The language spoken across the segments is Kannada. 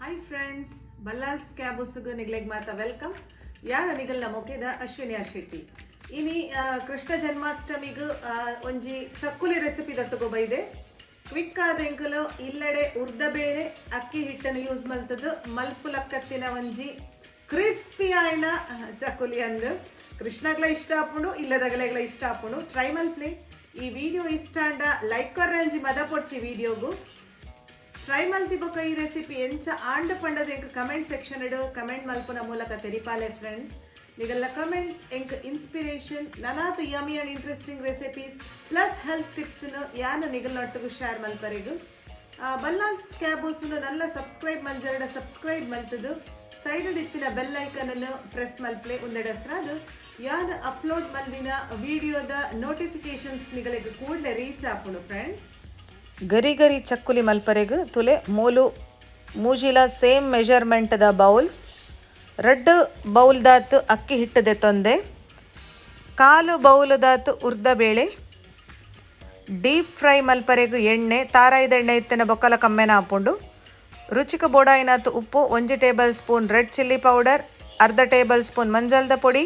ಹಾಯ್ ಫ್ರೆಂಡ್ಸ್, ಬಲ್ಲಾಲ್ಸ್ ಕ್ಯಾಬುಸುಗು ನಿಗ್ಲೆಗ್ ಮಾತಾ ವೆಲ್ಕಮ್. ಯಾರ ನಿಗಲ್ನ ಮೊಕೆದ ಅಶ್ವಿನಿ ಆರ್ ಶೆಟ್ಟಿ. ಇನಿ ಕೃಷ್ಣ ಜನ್ಮಾಷ್ಟಮಿಗೂ ಒಂಜಿ ಚಕ್ಕುಲಿ ರೆಸಿಪಿ ದೊಟ್ಟುಗು ಬೈದೆ. ಕ್ವಿಕ್ ಆದ ಎಂಕಲು ಇಲ್ಲಡೆ ಉರ್ದ ಬೇಳೆ ಅಕ್ಕಿ ಹಿಟ್ಟನ್ನು ಯೂಸ್ ಮಲ್ತದ್ದು ಮಲ್ಪುಲಕ್ಕತ್ತಿನ ಒಂಜಿ ಕ್ರಿಸ್ಪಿ ಆಯ್ನ ಚಕ್ಕುಲಿ ಅಂದು ಕೃಷ್ಣಗ್ಲ ಇಷ್ಟ ಆಪುಂಡು ಇಲ್ಲದಗಲೆಗ್ಲ ಇಷ್ಟ ಆಪುಂಡು. ಟ್ರೈ ಮಲ್ಪ್ಲೆ. ಈ ವಿಡಿಯೋ ಇಷ್ಟ ಅಂಡ ಲೈಕ್ ಕೊರ್ರಂಜಿ ಮದ ಪೊಡ್ಚಿ ವಿಡಿಯೋಗು ಟ್ರೈ ಮಲ್ತಿಬೊಕ ಈ ರೆಸಿಪಿ ಎಂಚ ಆಂಡ ಪಂಡದ ಎಂಕ್ ಕಮೆಂಟ್ ಸೆಕ್ಷನ್ ಇಡು ಕಮೆಂಟ್ ಮಲ್ಪುನ ಮೂಲಕ ತೆರಿಪಾಲೆ ಫ್ರೆಂಡ್ಸ್. ನಿಗಲ್ಲ ಕಮೆಂಟ್ಸ್ ಎಂಕ್ ಇನ್ಸ್ಪಿರೇಷನ್ ನನಾತ yummy and interesting recipes plus health ಟಿಪ್ಸ್ನು ಯಾನು ನಿಗಲ್ನೊಟ್ಟಿಗೂ ಶೇರ್ ಮಲ್ಪರೆಗು. ಬಲ್ಲಾಲ್ಸ್ ಕ್ಯಾಬೂಸ್ನು ನಲ್ಲ ಸಬ್ಸ್ಕ್ರೈಬ್ ಮಂಜರಡ ಸಬ್ಸ್ಕ್ರೈಬ್ ಮಲ್ತದು ಸೈಡ್ ಇತ್ತಿನ ಬೆಲ್ ಐಕನ್ ಅನ್ನು ಪ್ರೆಸ್ ಮಲ್ಪ್ಲೆ ಉಂದೆಡಸ್ರಾದು ಯಾನು ಅಪ್ಲೋಡ್ ಮಲ್ದಿನ ವಿಡಿಯೋದ ನೋಟಿಫಿಕೇಶನ್ಸ್ ನಿಗಳಿಗೆ ಕೂಡಲೇ ರೀಚ್ ಆಪುಡು ಫ್ರೆಂಡ್ಸ್. ಗರಿ ಗರಿ ಚಕ್ಕುಲಿ ಮಲ್ಪರೆಗ್ ತುಲೆ ಮೂಲು ಮೂಜಿಲ ಸೇಮ್ ಮೆಜರ್ಮೆಂಟ್ದ ಬೌಲ್ಸ್ ರೆಡ್ ಬೌಲ್ದಾತು ಅಕ್ಕಿ ಹಿಟ್ಟದೆ ತೊಂದೆ ಕಾಲು ಬೌಲ್ದಾತು ಉರ್ದ ಬೇಳೆ ಡೀಪ್ ಫ್ರೈ ಮಲ್ಪರೆಗ್ ಎಣ್ಣೆ ತಾರಾಯ್ದ ಎಣ್ಣೆ ಇತ್ತಿನ ಬೊಕ್ಕಲ ಕಮ್ಮೆನ ಹಾಪುಂಡು ರುಚಿಕ ಬೋಡಾಯಿನಾತು ಉಪ್ಪು 1 tablespoon red chilli powder ಅರ್ಧ ಟೇಬಲ್ ಸ್ಪೂನ್ ಮಂಜಲ್ದ ಪೊಡಿ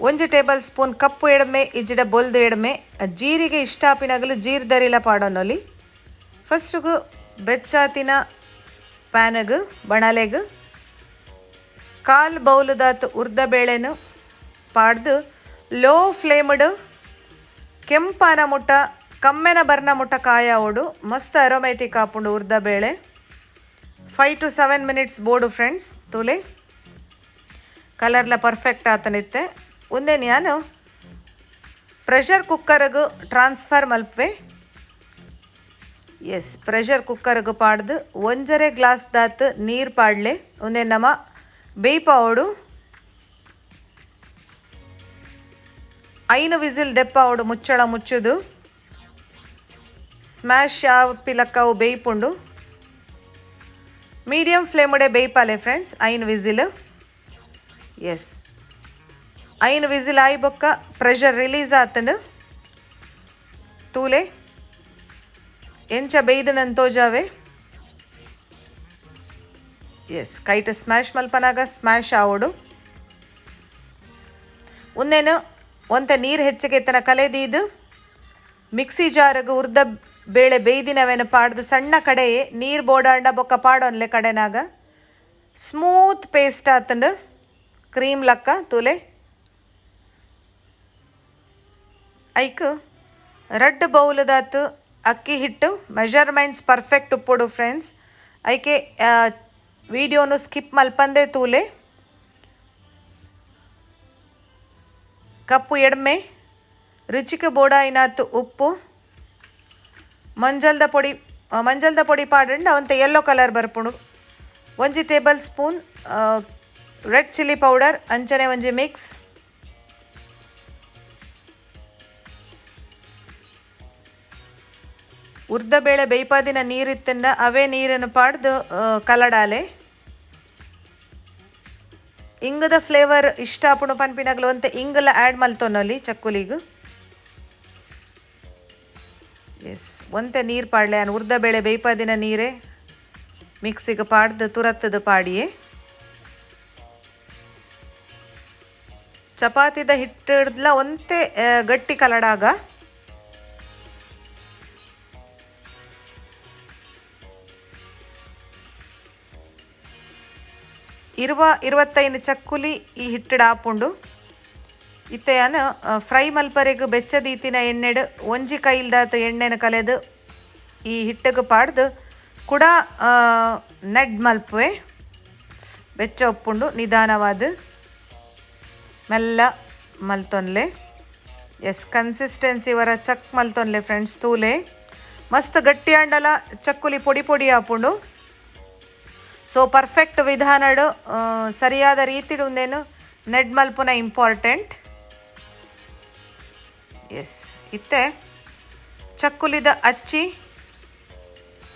1 ಟೇಬಲ್ ಸ್ಪೂನ್ ಕಪ್ಪು ಎಡಮೆ ಇಜ್ಜಿಡ ಬೊಲ್ದು ಎಡಮೆ ಜೀರಿಗೆ ಇಷ್ಟಾಪಿನಗಲು ಜೀರ್ದರಿಲ ಪಾಡೋನೊಲಿ ಫಸ್ಟ್ಗು ಬೆಚ್ಚಾತಿನ ಪ್ಯಾನಗು ಬಣಲೆಗು ಕಾಲ್ ಬೌಲದಾತು ಉರ್ದ ಬೇಳೆನು ಪಾಡ್ದು ಲೋ ಫ್ಲೇಮ್ಡ್ ಕೆಂಪಾನ ಮುಟ್ಟ ಕಮ್ಮೆನ ಬರ್ನ ಮುಟ್ಟ ಕಾಯ ಓಡು ಮಸ್ತ್ ಅರೋಮ್ಯಾಟಿಕ್ ಆಪುಂಡು ಉರ್ದ ಬೇಳೆ 5 to 7 minutes ಬೋಡು ಫ್ರೆಂಡ್ಸ್. ತುಲೆ ಕಲರ್ಲ ಪರ್ಫೆಕ್ಟ್ ಆತನಿತ್ತೆ ಒಂದೇ ನಾನು ಪ್ರೆಷರ್ ಕುಕ್ಕರ್ಗೆ ಟ್ರಾನ್ಸ್ಫರ್ ಮಲ್ಪೆ. ಎಸ್, ಪ್ರೆಷರ್ ಕುಕ್ಕರ್ಗೆ ಪಾಡ್ದು 1 ಗ್ಲಾಸ್ ದಾತು ನೀರು ಪಾಡ್ಲೆ ಒಂದೇ ನಮ ಬೇಯ್ಪಾವಡು 5 ವಿಸಿಲ್ ದೆಪ್ಪಾವಡು ಮುಚ್ಚಳ ಮುಚ್ಚುದು ಸ್ಮ್ಯಾಶ್ ಯಾವ ಪಿಲಕ್ಕವು ಬೇಯ್ಪುಂಡು ಮೀಡಿಯಂ ಫ್ಲೇಮುಡೆ ಬೇಯ್ಪಾಲೆ ಫ್ರೆಂಡ್ಸ್ 5 ವಿಸಿಲ್. ಎಸ್, 5 ವಿಸಿಲ್ ಆಯಿ ಬೊಕ್ಕ ಪ್ರೆಷರ್ ರಿಲೀಸ್ ಆತಂಡು ತೂಲೆ ಎಂಚ ಬೇಯ್ದು ತೋಜಾವೆ. ಎಸ್, ಕೈಟ್ ಸ್ಮ್ಯಾಶ್ ಮಲ್ಪನಾಗ ಸ್ಮ್ಯಾಶ್ ಆವೋಡು ಒಂದೇನು ಒಂತ ನೀರು ಹೆಚ್ಚಿಗೆ ಎತ್ತನ ಕಲೆದೀದು ಮಿಕ್ಸಿ ಜಾರಿಗೆ ಉರ್ದ ಬೇಳೆ ಬೇಯ್ದಿನವೇನು ಪಾಡ್ದು ಸಣ್ಣ ಕಡೆಯೇ ನೀರು ಬೋಡಾಂಡ ಬೊಕ್ಕ ಪಾಡೋನ್ಲೆ ಕಡೆನಾಗ ಸ್ಮೂತ್ ಪೇಸ್ಟ್ ಆತಂಡು ಕ್ರೀಮ್ ಲಕ್ಕ ತೂಲೆ ಐಕ್ ರೆಡ್ ಬೌಲ್ದಾತು ಅಕ್ಕಿ ಹಿಟ್ಟು ಮೆಜರ್ಮೆಂಟ್ಸ್ ಪರ್ಫೆಕ್ಟ್ ಉಪ್ಪೊಡು ಫ್ರೆಂಡ್ಸ್. ಐಕೆ ವಿಡಿಯೋನು ಸ್ಕಿಪ್ ಮಲ್ಪಂದೆ ತೂಲೆ ಕಪ್ಪು ಎಡ್ಮೆ ರುಚಿಕ ಬೋಡಾಯಿನಾತು ಉಪ್ಪು ಮಂಜಲ್ದ ಪೊಡಿ ಪಾಡಂಡ ಅವಂತೆ ಯೆಲ್ಲೋ ಕಲರ್ ಬರ್ಪುಂಡು 1 tablespoon red chilli powder ಅಂಚನೆ ಒಂಜಿ ಮಿಕ್ಸ್ ಉರ್ದ ಬೇಳೆ ಬೇಯ್ಪಾದಿನ ನೀರಿತ್ತಂಡ ಅವೇ ನೀರನ್ನು ಪಾಡ್ದು ಕಲಡಾಲೆ ಇಂಗದ ಫ್ಲೇವರ್ ಇಷ್ಟ ಆಪುಂಡು ಪನ್ಪಿನಾಗಲು ಅಂತೆ ಇಂಗಲ ಆ್ಯಡ್ ಮಲ್ತೊನ್ನೊಲಿ ಚಕ್ಕುಲಿಗು. ಎಸ್, ಒಂತೆ ನೀರು ಪಾಡ್ಲೆ ನಾನು ಉರ್ದ ಬೇಳೆ ಬೇಯ್ಪಾದಿನ ನೀರೇ ಮಿಕ್ಸಿಗೆ ಪಾಡ್ದು ತುರತ್ತದು ಪಾಡಿಯೇ ಚಪಾತಿದ ಹಿಟ್ಟಿಡ್ಲ ಒಂತೆ ಗಟ್ಟಿ ಕಲಡಾಗ ಇರುವ 25 ಚಕ್ಕುಲಿ ಈ ಹಿಟ್ಟಿಡ ಆಪುಂಡು ಇತ್ತೆಯಾನು ಫ್ರೈ ಮಲ್ಪರೆಗೂ ಬೆಚ್ಚದೀತಿನ ಎಣ್ಣೆಡು ಒಂಜಿ ಕೈಲ್ದಾತು ಎಣ್ಣೆನ ಕಲೆದು ಈ ಹಿಟ್ಟಿಗೆ ಪಾಡ್ದು ಕೂಡ ನೆಡ್ ಮಲ್ಪುವೆ ಬೆಚ್ಚ ಉಪ್ಪುಂಡು ನಿಧಾನವಾದ ಮೆಲ್ಲ ಮಲ್ತೊನ್ಲೆ. ಎಸ್, ಕನ್ಸಿಸ್ಟೆನ್ಸಿ ವರ ಚಕ್ ಮಲ್ತೊನ್ಲೆ ಫ್ರೆಂಡ್ಸ್ ತೂಲೆ ಮಸ್ತ್ ಗಟ್ಟಿ ಅಂಡಲ ಚಕ್ಕುಲಿ ಪೊಡಿ ಪೊಡಿ ಆಪುಂಡು. ಸೊ ಪರ್ಫೆಕ್ಟ್ ವಿಧಾನಡು ಸರಿಯಾದ ರೀತಿಡು ಒಂದೇನು ನೆಡ್ ಮಲ್ಪುನ ಇಂಪಾರ್ಟೆಂಟ್. ಎಸ್, ಇತ್ತೆ ಚಕ್ಕುಲಿದ ಅಚ್ಚಿ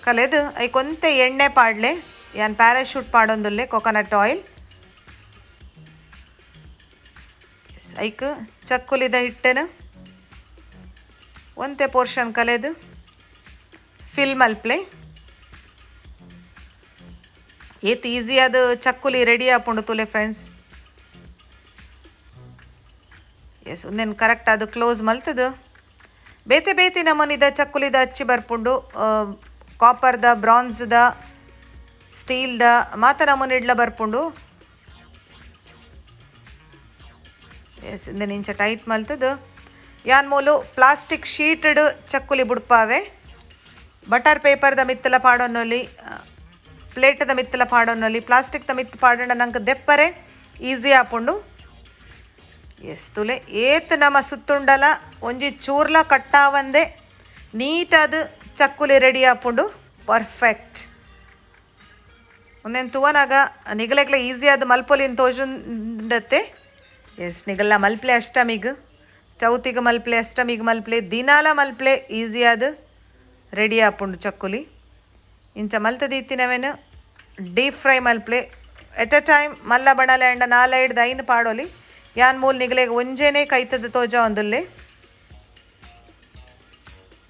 ಕಲೆದು ಐಕೊಂತೆ ಎಣ್ಣೆ ಪಾಡ್ಲೆ ಯಾನ್ ಪ್ಯಾರಾಶೂಟ್ ಪಾಡೊಂದುಲ್ಲೆ ಕೊಕೊನಟ್ ಆಯಿಲ್. ಎಸ್, ಐಕ್ ಚಕ್ಕುಲಿದ ಹಿಟ್ಟನು ಒಂತೆ ಪೋರ್ಷನ್ ಕಲೆದು ಫಿಲ್ ಮಲ್ಪ್ಲೆ ಏತ್ ಈಸಿ ಅದು ಚಕ್ಕುಲಿ ರೆಡಿ ಆಪುಂಡು ತುಲೆ ಫ್ರೆಂಡ್ಸ್. ಎಸ್ ಒಂದೇನು ಕರೆಕ್ಟ್ ಅದು ಕ್ಲೋಸ್ ಮಲ್ತದು. ಬೇತೆ ಬೇತೆ ನಮೂನಿದ ಚಕ್ಕುಲಿದ ಹಚ್ಚಿ ಬರ್ಪುಂಡು. ಕಾಪರ್ದ, ಬ್ರಾನ್ಸ್ದ, ಸ್ಟೀಲ್ದ ಮಾತ ನಮೂನಿ ಇಡ್ಲ ಬರ್ಪುಂಡು. ಎಸ್ ಇಂದೇನು ಇಂಚ ಟೈಟ್ ಮಲ್ತದು. ಯಾನ್ ಮೂಲು ಪ್ಲಾಸ್ಟಿಕ್ ಶೀಟಡ್ ಚಕ್ಕುಲಿ ಬುಡ್ಪಾವೆ. ಬಟರ್ ಪೇಪರ್ದ ಮಿತ್ತಲ ಪಾಡೊನ್ನೊಲಿ, ಪ್ಲೇಟ್ದ ಮಿತ್ತಲ ಪಾಡೊನ್ನೊಲಿ, ಪ್ಲಾಸ್ಟಿಕ್ದ ಮಿತ್ತು ಪಾಡೋಣ ನಂಗೆ ದೆಪ್ಪರೆ ಈಸಿ ಆಪುಂಡು. ಎಸ್ ತುಲೆ ಏತ್ ನಮ್ಮ ಸುತ್ತುಂಡಲ ಒಂಜಿ ಚೂರ್ಲ ಕಟ್ಟಾವಂದೆ ನೀಟಾದ ಚಕ್ಕುಲಿ ರೆಡಿ ಆಪುಂಡು. ಪರ್ಫೆಕ್ಟ್. ಒಂದೇನು ತೂವನಾಗ ನಿಗಲೆಗ್ಲ ಈಸಿ ಆದ ಮಲ್ಪೊಲಿನ ತೋಜುಂಡತ್ತೆ. ಎಸ್ ನಿಗಲ್ಲ ಮಲ್ಪ್ಲೆ ಅಷ್ಟಮಿಗೆ, ಚೌತಿಗೆ ಮಲ್ಪ್ಲೆ, ಅಷ್ಟಮಿಗೆ ಮಲ್ಪ್ಲೆ, ದಿನಾಲ ಮಲ್ಪ್ಲೆ ಈಸಿ ಆದ ರೆಡಿ ಆಪುಂಡು ಚಕ್ಕುಲಿ. ಇಂಚ ಮಲ್ತದೀತಿನವೇನು ಡೀಪ್ ಫ್ರೈ ಮಲ್ಪ್ಲೆ ಎಟ್ ಎ ಟೈಮ್ ಮಲ್ಲ ಬಣಲೆ ಅಂಡ 4-5 ಐನು ಪಾಡೋಲಿ. ಯಾನ್ ಮೂಲ್ ನಿಗಲೆಗೆ ಒಂಜೇನೆ ಕೈತದ ತೋಜ ಒಂದುಲ್ಲೆ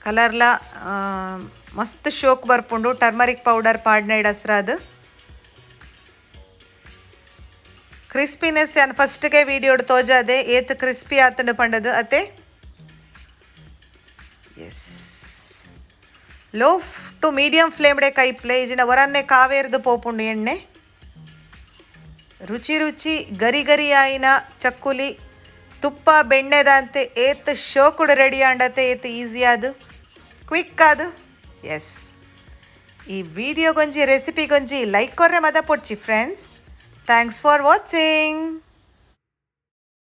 ಕಲರ್ಲ ಮಸ್ತ್ ಶೋಕ್ ಬರ್ಪುಂಡು. ಟರ್ಮರಿಕ್ ಪೌಡರ್ ಪಾಡ್ನ ಇಡಸ್ರಾದು ಕ್ರಿಸ್ಪಿನೆಸ್ ಯಾನ್ ಫಸ್ಟ್ಗೆ ವಿಡಿಯೋಡ್ ತೋಜಾದೆ ಏತ್ ಕ್ರಿಸ್ಪಿ ಆತಂಡು ಪಂಡದು ಅತೆ. ಎಸ್ ಲೋ ಟು ಮೀಡಿಯಂ ಫ್ಲೇಮ್ಡೆ ಕೈಪ್ಲೆ ಇಜಿನ ಹೊರನ್ನೆ ಕಾವೇರ್ದು ಪೋಪುಂಡು ಎಣ್ಣೆ. ರುಚಿ ರುಚಿ ಗರಿ ಗರಿ ಆಯಿನ ಚಕ್ಕುಲಿ ತುಪ್ಪ ಬೆಣ್ಣೆದಂತೆ ಏತ್ ಶೋಕುಡು ರೆಡಿ ಆಂಡತೆ. ಏತ್ ಈಸಿ ಆದು, ಕ್ವಿಕ್ ಆದು. ಎಸ್ ಈ ವಿಡಿಯೋಗೊಂಜಿ ರೆಸಿಪಿಗೊಂಜಿ ಲೈಕ್ ಕೊರ್ರೆ ಮದ ಪೊಡ್ಚಿ ಫ್ರೆಂಡ್ಸ್. Thanks for watching.